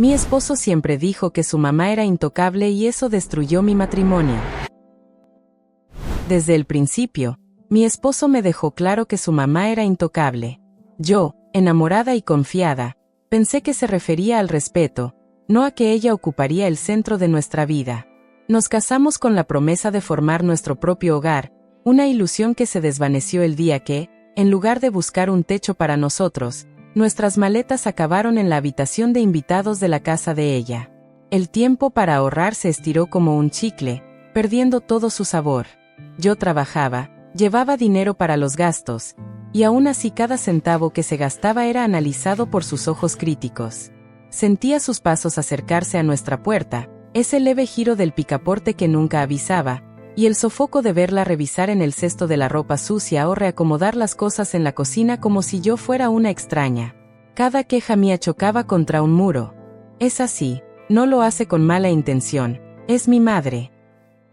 Mi esposo siempre dijo que su mamá era intocable y eso destruyó mi matrimonio. Desde el principio, mi esposo me dejó claro que su mamá era intocable. Yo, enamorada y confiada, pensé que se refería al respeto, no a que ella ocuparía el centro de nuestra vida. Nos casamos con la promesa de formar nuestro propio hogar, una ilusión que se desvaneció el día que, en lugar de buscar un techo para nosotros, nuestras maletas acabaron en la habitación de invitados de la casa de ella. El tiempo para ahorrar se estiró como un chicle, perdiendo todo su sabor. Yo trabajaba, llevaba dinero para los gastos, y aún así cada centavo que se gastaba era analizado por sus ojos críticos. Sentía sus pasos acercarse a nuestra puerta, ese leve giro del picaporte que nunca avisaba, y el sofoco de verla revisar en el cesto de la ropa sucia o reacomodar las cosas en la cocina como si yo fuera una extraña. Cada queja mía chocaba contra un muro. Es así, no lo hace con mala intención, es mi madre.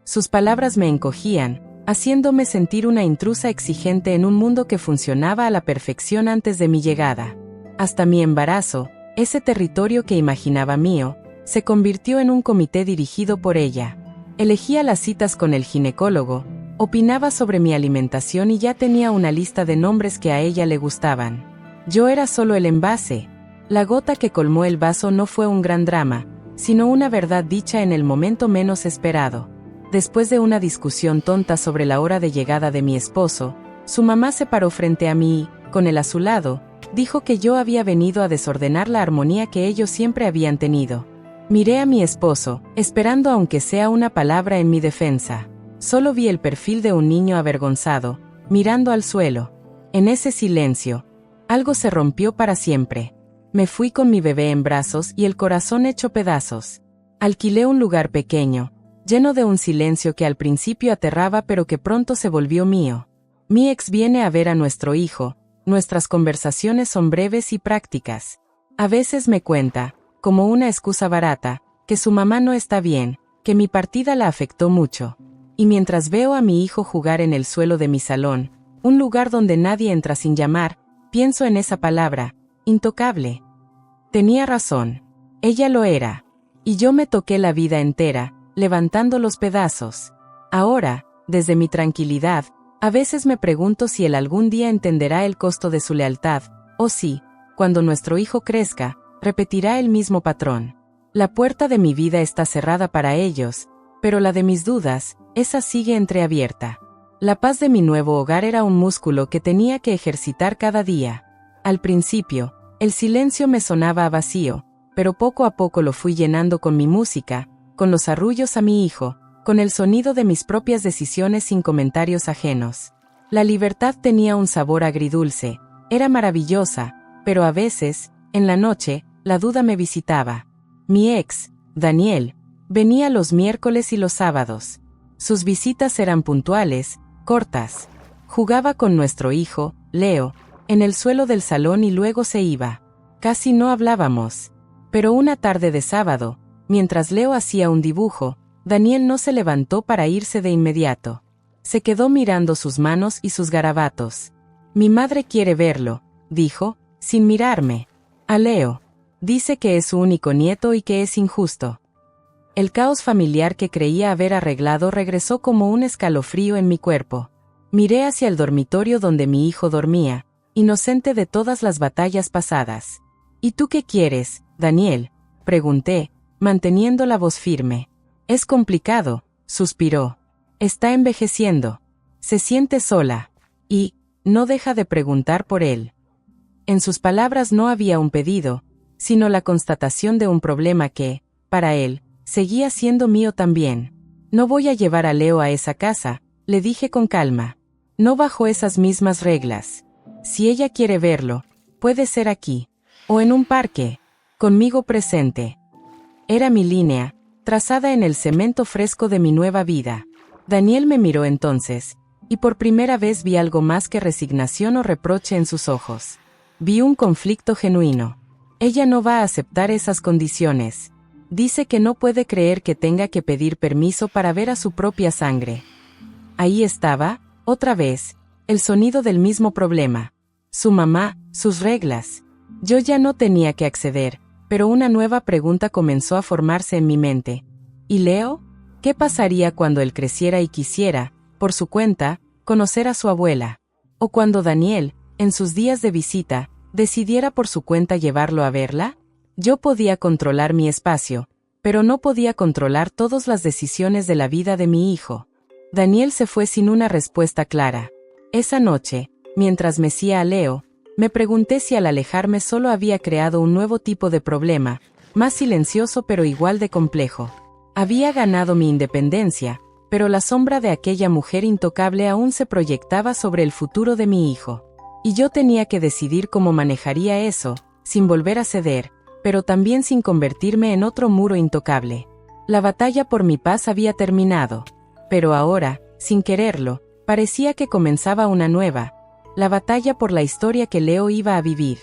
Sus palabras me encogían, haciéndome sentir una intrusa exigente en un mundo que funcionaba a la perfección antes de mi llegada. Hasta mi embarazo, ese territorio que imaginaba mío, se convirtió en un comité dirigido por ella. Elegía las citas con el ginecólogo, opinaba sobre mi alimentación y ya tenía una lista de nombres que a ella le gustaban. Yo era solo el envase. La gota que colmó el vaso no fue un gran drama, sino una verdad dicha en el momento menos esperado. Después de una discusión tonta sobre la hora de llegada de mi esposo, su mamá se paró frente a mí y, con él a su lado, dijo que yo había venido a desordenar la armonía que ellos siempre habían tenido. Miré a mi esposo, esperando aunque sea una palabra en mi defensa. Solo vi el perfil de un niño avergonzado, mirando al suelo. En ese silencio, algo se rompió para siempre. Me fui con mi bebé en brazos y el corazón hecho pedazos. Alquilé un lugar pequeño, lleno de un silencio que al principio aterraba pero que pronto se volvió mío. Mi ex viene a ver a nuestro hijo, nuestras conversaciones son breves y prácticas. A veces me cuenta, como una excusa barata, que su mamá no está bien, que mi partida la afectó mucho. Y mientras veo a mi hijo jugar en el suelo de mi salón, un lugar donde nadie entra sin llamar, pienso en esa palabra, intocable. Tenía razón. Ella lo era. Y yo me toqué la vida entera, levantando los pedazos. Ahora, desde mi tranquilidad, a veces me pregunto si él algún día entenderá el costo de su lealtad, o si, cuando nuestro hijo crezca, repetirá el mismo patrón. La puerta de mi vida está cerrada para ellos, pero la de mis dudas, esa sigue entreabierta. La paz de mi nuevo hogar era un músculo que tenía que ejercitar cada día. Al principio, el silencio me sonaba a vacío, pero poco a poco lo fui llenando con mi música, con los arrullos a mi hijo, con el sonido de mis propias decisiones sin comentarios ajenos. La libertad tenía un sabor agridulce, era maravillosa, pero a veces, en la noche, la duda me visitaba. Mi ex, Daniel, venía los miércoles y los sábados. Sus visitas eran puntuales, cortas. Jugaba con nuestro hijo, Leo, en el suelo del salón y luego se iba. Casi no hablábamos. Pero una tarde de sábado, mientras Leo hacía un dibujo, Daniel no se levantó para irse de inmediato. Se quedó mirando sus manos y sus garabatos. Mi madre quiere verlo, dijo, sin mirarme. A Leo. Dice que es su único nieto y que es injusto. El caos familiar que creía haber arreglado regresó como un escalofrío en mi cuerpo. Miré hacia el dormitorio donde mi hijo dormía, inocente de todas las batallas pasadas. ¿Y tú qué quieres, Daniel?, pregunté, manteniendo la voz firme. Es complicado, suspiró. Está envejeciendo. Se siente sola. Y, no deja de preguntar por él. En sus palabras no había un pedido, sino la constatación de un problema que, para él, seguía siendo mío también. No voy a llevar a Leo a esa casa, le dije con calma. No bajo esas mismas reglas. Si ella quiere verlo, puede ser aquí, o en un parque, conmigo presente. Era mi línea, trazada en el cemento fresco de mi nueva vida. Daniel me miró entonces, y por primera vez vi algo más que resignación o reproche en sus ojos. Vi un conflicto genuino. Ella no va a aceptar esas condiciones. Dice que no puede creer que tenga que pedir permiso para ver a su propia sangre. Ahí estaba, otra vez, el sonido del mismo problema. Su mamá, sus reglas. Yo ya no tenía que acceder, pero una nueva pregunta comenzó a formarse en mi mente. ¿Y Leo? ¿Qué pasaría cuando él creciera y quisiera, por su cuenta, conocer a su abuela? ¿O cuando Daniel, en sus días de visita, decidiera por su cuenta llevarlo a verla? Yo podía controlar mi espacio, pero no podía controlar todas las decisiones de la vida de mi hijo. Daniel se fue sin una respuesta clara. Esa noche, mientras mecía a Leo, me pregunté si al alejarme solo había creado un nuevo tipo de problema, más silencioso pero igual de complejo. Había ganado mi independencia, pero la sombra de aquella mujer intocable aún se proyectaba sobre el futuro de mi hijo. Y yo tenía que decidir cómo manejaría eso, sin volver a ceder, pero también sin convertirme en otro muro intocable. La batalla por mi paz había terminado, pero ahora, sin quererlo, parecía que comenzaba una nueva, la batalla por la historia que Leo iba a vivir.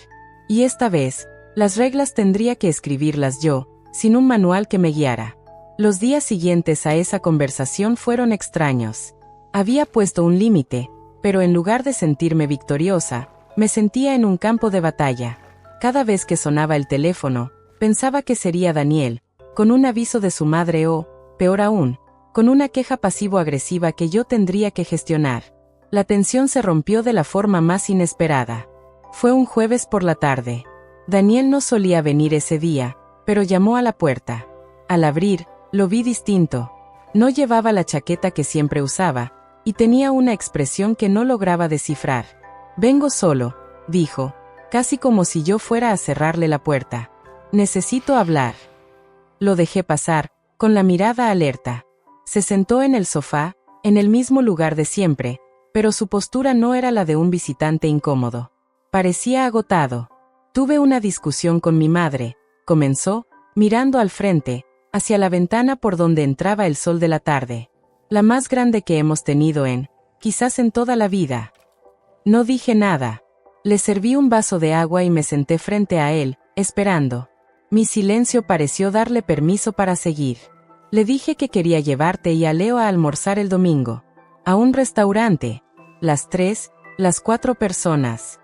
Y esta vez, las reglas tendría que escribirlas yo, sin un manual que me guiara. Los días siguientes a esa conversación fueron extraños. Había puesto un límite, pero en lugar de sentirme victoriosa, me sentía en un campo de batalla. Cada vez que sonaba el teléfono, pensaba que sería Daniel, con un aviso de su madre o, peor aún, con una queja pasivo-agresiva que yo tendría que gestionar. La tensión se rompió de la forma más inesperada. Fue un jueves por la tarde. Daniel no solía venir ese día, pero llamó a la puerta. Al abrir, lo vi distinto. No llevaba la chaqueta que siempre usaba, y tenía una expresión que no lograba descifrar. «Vengo solo», dijo, casi como si yo fuera a cerrarle la puerta. «Necesito hablar». Lo dejé pasar, con la mirada alerta. Se sentó en el sofá, en el mismo lugar de siempre, pero su postura no era la de un visitante incómodo. Parecía agotado. «Tuve una discusión con mi madre», comenzó, mirando al frente, hacia la ventana por donde entraba el sol de la tarde. «La más grande que hemos tenido quizás en toda la vida». No dije nada. Le serví un vaso de agua y me senté frente a él, esperando. Mi silencio pareció darle permiso para seguir. Le dije que quería llevarte y a Leo a almorzar el domingo. A un restaurante. Las 3, las 4 personas.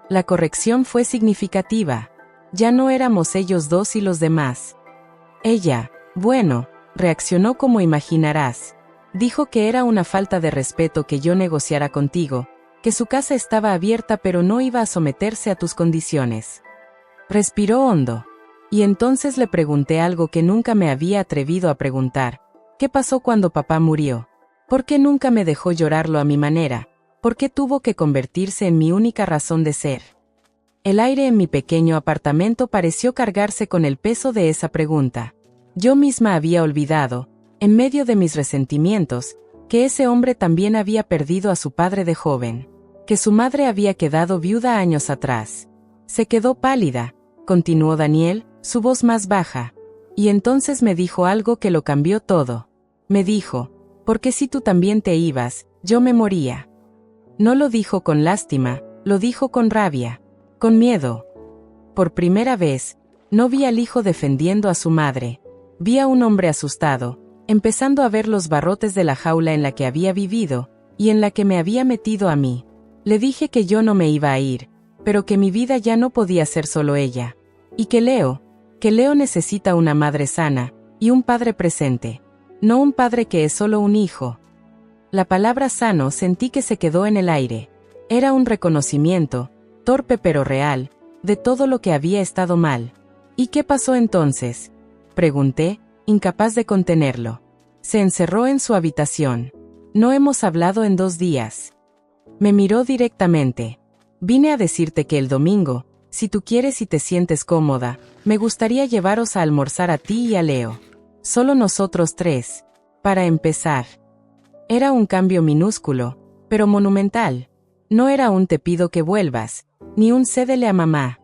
La corrección fue significativa. Ya no éramos ellos dos y los demás. Ella, bueno, reaccionó como imaginarás. Dijo que era una falta de respeto que yo negociara contigo, que su casa estaba abierta pero no iba a someterse a tus condiciones. Respiró hondo. Y entonces le pregunté algo que nunca me había atrevido a preguntar. ¿Qué pasó cuando papá murió? ¿Por qué nunca me dejó llorarlo a mi manera? ¿Por qué tuvo que convertirse en mi única razón de ser? El aire en mi pequeño apartamento pareció cargarse con el peso de esa pregunta. Yo misma había olvidado, en medio de mis resentimientos, que ese hombre también había perdido a su padre de joven, que su madre había quedado viuda años atrás. Se quedó pálida, continuó Daniel, su voz más baja, y entonces me dijo algo que lo cambió todo. Me dijo, «Porque si tú también te ibas, yo me moría». No lo dijo con lástima, lo dijo con rabia, con miedo. Por primera vez, no vi al hijo defendiendo a su madre. Vi a un hombre asustado, empezando a ver los barrotes de la jaula en la que había vivido, y en la que me había metido a mí. Le dije que yo no me iba a ir, pero que mi vida ya no podía ser solo ella. Y que Leo necesita una madre sana, y un padre presente. No un padre que es solo un hijo. La palabra sano sentí que se quedó en el aire. Era un reconocimiento, torpe pero real, de todo lo que había estado mal. ¿Y qué pasó entonces?, pregunté, incapaz de contenerlo. Se encerró en su habitación. No hemos hablado en 2 días. Me miró directamente. Vine a decirte que el domingo, si tú quieres y te sientes cómoda, me gustaría llevaros a almorzar a ti y a Leo. Solo nosotros 3. Para empezar. Era un cambio minúsculo, pero monumental. No era un te pido que vuelvas, ni un cédele a mamá.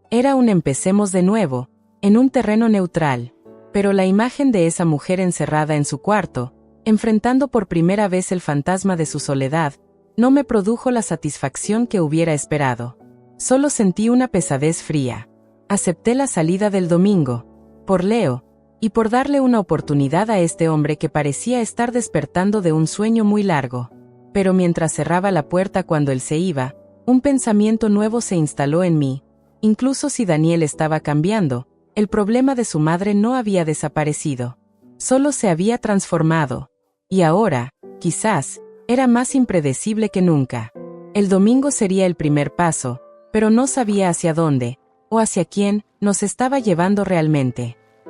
Era un empecemos de nuevo, en un terreno neutral. Pero la imagen de esa mujer encerrada en su cuarto, enfrentando por primera vez el fantasma de su soledad, no me produjo la satisfacción que hubiera esperado. Solo sentí una pesadez fría. Acepté la salida del domingo, por Leo, y por darle una oportunidad a este hombre que parecía estar despertando de un sueño muy largo. Pero mientras cerraba la puerta cuando él se iba, un pensamiento nuevo se instaló en mí. Incluso si Daniel estaba cambiando, El problema de su madre no había desaparecido. Solo se había transformado. Y ahora, quizás, era más impredecible que nunca. El domingo sería el primer paso, pero no sabía hacia dónde, o hacia quién, nos estaba llevando realmente.